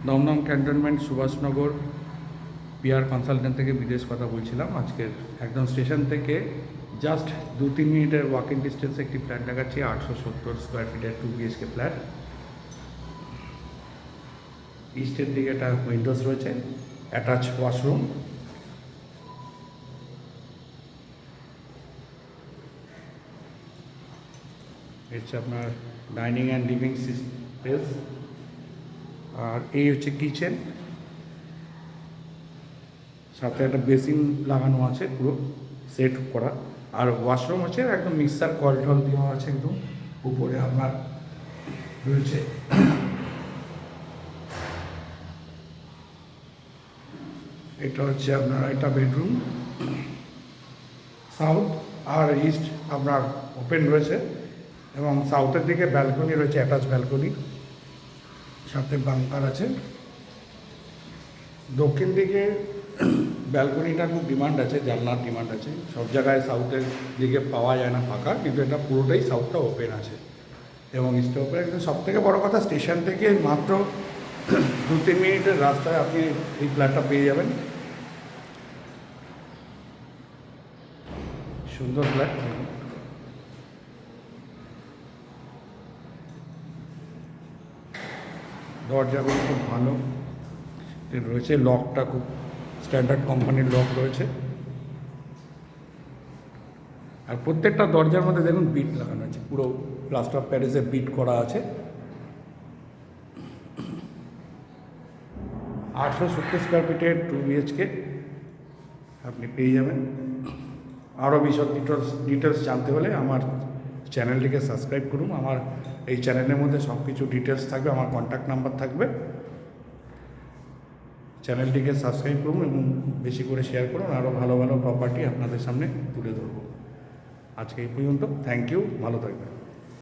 Dumdum cantonment Subhashnagar PR consultant থেকে বিদেশ কথা বলছিলাম। আজকের একদম স্টেশন থেকে জাস্ট 2-3 মিনিটের ওয়াকিং ডিস্টেন্সে একটি ফ্ল্যাট দেখাচ্ছি, 870 স্কোয়ার ফিটের 2 বিএইচকে ফ্ল্যাট। ইস্টের দিকে একটা উইন্ডোজ রয়েছে, অ্যাটাচ ওয়াশরুম। হচ্ছে আপনার ডাইনিং অ্যান্ড লিভিং স্পেস, আর এই হচ্ছে কিচেন, সাথে একটা বেসিন লাগানো আছে পুরো সেট করা। আর ওয়াশরুম হচ্ছে একদম মিক্সার কল টল দেওয়া আছে একদম উপরে আপনার রয়েছে। এটা হচ্ছে আপনার একটা বেডরুম, সাউথ আর ইস্ট আপনার ওপেন রয়েছে, এবং সাউথের দিকে ব্যালকনি রয়েছে, অ্যাটাচ ব্যালকনি, সাথে বাংকার আছে। দক্ষিণ দিকে ব্যালকনিটার খুব ডিমান্ড আছে, জানলার ডিমান্ড আছে, সব জায়গায় সাউথের দিকে পাওয়া যায় না ফাঁকা, কিন্তু এটা পুরোটাই সাউথটা ওপেন আছে এবং ইস্টে ওপেন। কিন্তু সবথেকে বড়ো কথা, স্টেশন থেকে মাত্র 2-3 মিনিটের রাস্তায় আপনি এই ফ্ল্যাটটা পেয়ে যাবেন। সুন্দর ফ্ল্যাট, দরজাগুলো খুব ভালো রয়েছে, লকটা খুব স্ট্যান্ডার্ড কোম্পানির লক রয়েছে, আর প্রত্যেকটা দরজার মধ্যে দেখুন বিট লাগানো আছে, পুরো প্লাস্টার অফ প্যারিসে বিট করা আছে। 870 স্কোয়ার ফিটের 2 বিএইচকে আপনি পেয়ে যাবেন। আরও বিশদ ডিটেলস জানতে হলে আমার চ্যানেলটিকে সাবস্ক্রাইব করুন। আমার এই চ্যানেলের মধ্যে সব কিছু ডিটেলস থাকবে, আমার কন্ট্যাক্ট নাম্বার থাকবে। চ্যানেলটিকে সাবস্ক্রাইব করুন এবং বেশি করে শেয়ার করুন, আরও ভালো ভালো প্রপার্টি আপনাদের সামনে তুলে ধরব। আজকে এই পর্যন্ত, থ্যাংক ইউ, ভালো থাকবেন।